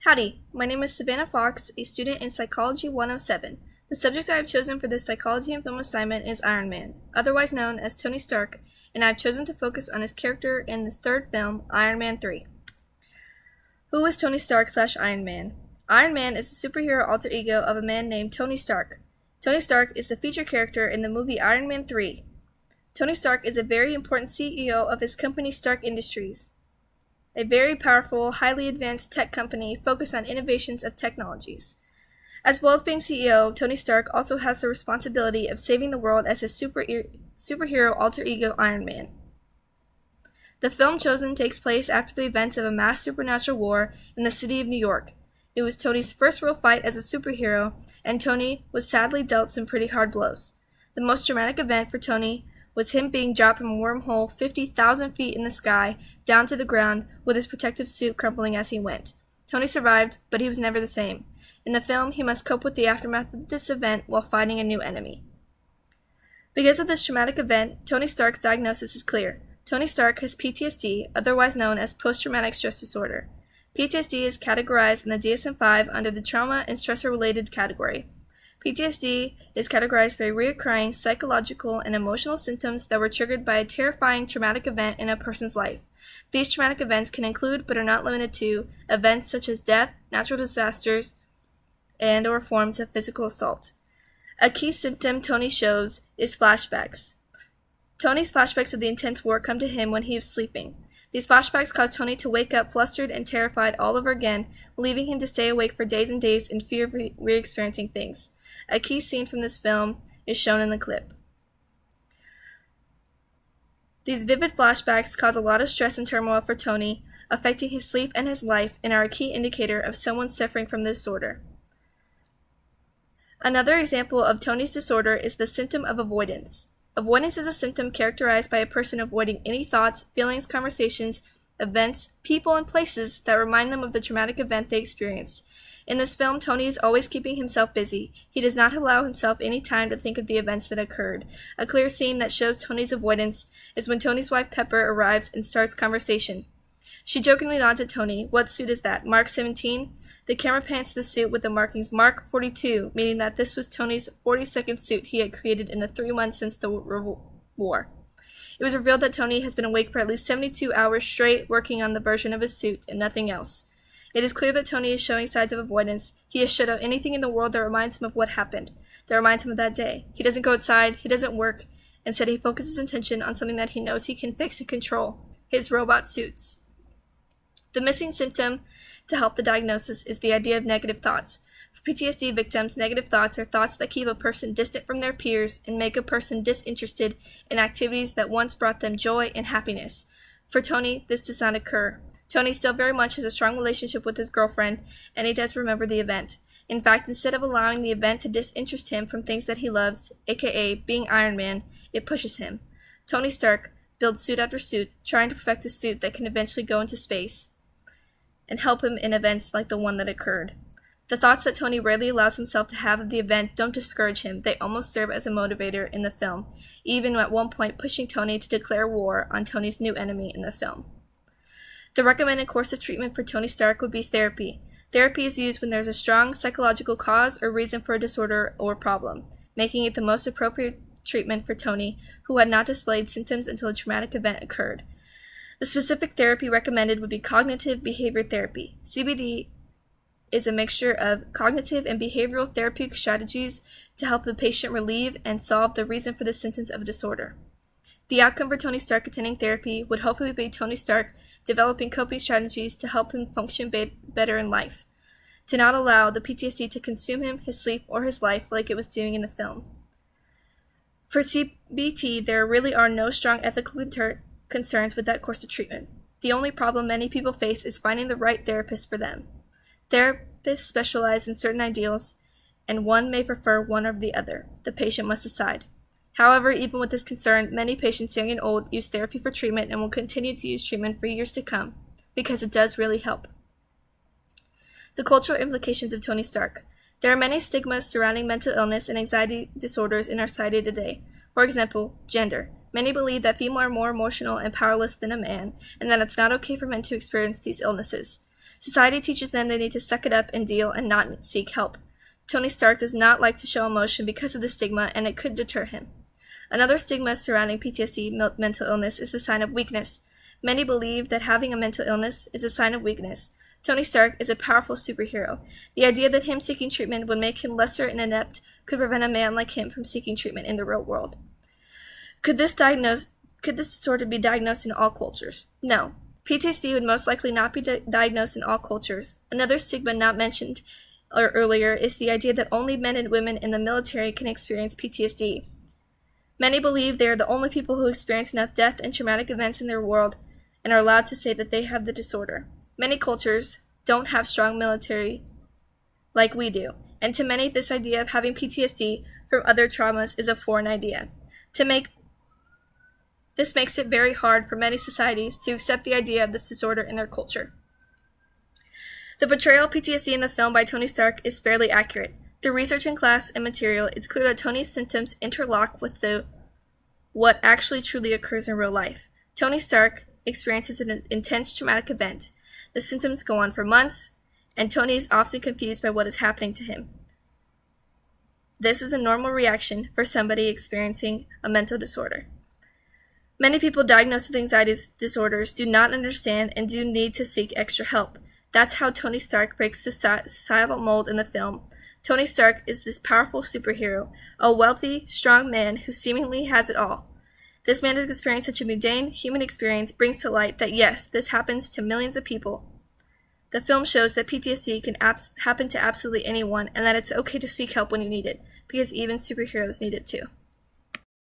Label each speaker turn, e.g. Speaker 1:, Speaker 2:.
Speaker 1: Howdy, my name is Savannah Fox, a student in Psychology 107. The subject I have chosen for this psychology and film assignment is Iron Man, otherwise known as Tony Stark, and I have chosen to focus on his character in this third film, Iron Man 3. Who is Tony Stark / Iron Man? Iron Man is the superhero alter ego of a man named Tony Stark. Tony Stark is the feature character in the movie Iron Man 3. Tony Stark is a very important CEO of his company Stark Industries, a very powerful, highly advanced tech company focused on innovations of technologies. As well as being CEO, Tony Stark also has the responsibility of saving the world as his superhero alter ego Iron Man. The film chosen takes place after the events of a mass supernatural war in the city of New York. It was Tony's first real fight as a superhero, and Tony was sadly dealt some pretty hard blows. The most dramatic event for Tony was him being dropped from a wormhole 50,000 feet in the sky down to the ground with his protective suit crumbling as he went. Tony survived, but he was never the same. In the film, he must cope with the aftermath of this event while fighting a new enemy. Because of this traumatic event, Tony Stark's diagnosis is clear. Tony Stark has PTSD, otherwise known as post-traumatic stress disorder. PTSD is categorized in the DSM-5 under the trauma and stressor-related category. PTSD is categorized by recurring psychological and emotional symptoms that were triggered by a terrifying traumatic event in a person's life. These traumatic events can include, but are not limited to, events such as death, natural disasters, and/or forms of physical assault. A key symptom Tony shows is flashbacks. Tony's flashbacks of the intense war come to him when he is sleeping. These flashbacks cause Tony to wake up flustered and terrified all over again, leaving him to stay awake for days and days in fear of re-experiencing things. A key scene from this film is shown in the clip. These vivid flashbacks cause a lot of stress and turmoil for Tony, affecting his sleep and his life, and are a key indicator of someone suffering from this disorder. Another example of Tony's disorder is the symptom of avoidance. Avoidance is a symptom characterized by a person avoiding any thoughts, feelings, conversations, events, people, and places that remind them of the traumatic event they experienced. In this film, Tony is always keeping himself busy. He does not allow himself any time to think of the events that occurred. A clear scene that shows Tony's avoidance is when Tony's wife Pepper arrives and starts conversation. She jokingly nods at Tony. "What suit is that? Mark 17? The camera pans to the suit with the markings Mark 42, meaning that this was Tony's 42nd suit he had created in the 3 months since the war. It was revealed that Tony has been awake for at least 72 hours straight working on the version of his suit and nothing else. It is clear that Tony is showing signs of avoidance. He has shut out anything in the world that reminds him of what happened, that reminds him of that day. He doesn't go outside, he doesn't work. Instead, he focuses attention on something that he knows he can fix and control, his robot suits. The missing symptom to help the diagnosis is the idea of negative thoughts. For PTSD victims, negative thoughts are thoughts that keep a person distant from their peers and make a person disinterested in activities that once brought them joy and happiness. For Tony, this does not occur. Tony still very much has a strong relationship with his girlfriend, and he does remember the event. In fact, instead of allowing the event to disinterest him from things that he loves, aka being Iron Man, it pushes him. Tony Stark builds suit after suit, trying to perfect a suit that can eventually go into space and help him in events like the one that occurred. The thoughts that Tony rarely allows himself to have of the event don't discourage him, they almost serve as a motivator in the film, even at one point pushing Tony to declare war on Tony's new enemy in the film. The recommended course of treatment for Tony Stark would be therapy. Therapy is used when there's a strong psychological cause or reason for a disorder or problem, making it the most appropriate treatment for Tony, who had not displayed symptoms until a traumatic event occurred. The specific therapy recommended would be cognitive behavior therapy. CBT is a mixture of cognitive and behavioral therapeutic strategies to help the patient relieve and solve the reason for the symptoms of a disorder. The outcome for Tony Stark attending therapy would hopefully be Tony Stark developing coping strategies to help him function better in life, to not allow the PTSD to consume him, his sleep, or his life like it was doing in the film. For CBT, there really are no strong ethical concerns with that course of treatment. The only problem many people face is finding the right therapist for them. Therapists specialize in certain ideals, and one may prefer one or the other. The patient must decide. However, even with this concern, many patients, young and old, use therapy for treatment and will continue to use treatment for years to come, because it does really help. The cultural implications of Tony Stark. There are many stigmas surrounding mental illness and anxiety disorders in our society today. For example, gender. Many believe that females are more emotional and powerless than a man, and that it's not okay for men to experience these illnesses. Society teaches them they need to suck it up and deal and not seek help. Tony Stark does not like to show emotion because of the stigma, and it could deter him. Another stigma surrounding PTSD mental illness is the sign of weakness. Many believe that having a mental illness is a sign of weakness. Tony Stark is a powerful superhero. The idea that him seeking treatment would make him lesser and inept could prevent a man like him from seeking treatment in the real world. Could this disorder be diagnosed in all cultures? No. PTSD would most likely not be diagnosed in all cultures. Another stigma not mentioned earlier is the idea that only men and women in the military can experience PTSD. Many believe they are the only people who experience enough death and traumatic events in their world and are allowed to say that they have the disorder. Many cultures don't have strong military like we do, and to many this idea of having PTSD from other traumas is a foreign idea. This makes it very hard for many societies to accept the idea of this disorder in their culture. The portrayal of PTSD in the film by Tony Stark is fairly accurate. Through research in class and material, it's clear that Tony's symptoms interlock with what actually truly occurs in real life. Tony Stark experiences an intense traumatic event. The symptoms go on for months, and Tony is often confused by what is happening to him. This is a normal reaction for somebody experiencing a mental disorder. Many people diagnosed with anxiety disorders do not understand and do need to seek extra help. That's how Tony Stark breaks the societal mold in the film. Tony Stark is this powerful superhero, a wealthy, strong man who seemingly has it all. This man has experienced such a mundane human experience brings to light that yes, this happens to millions of people. The film shows that PTSD can happen to absolutely anyone and that it's okay to seek help when you need it, because even superheroes need it too.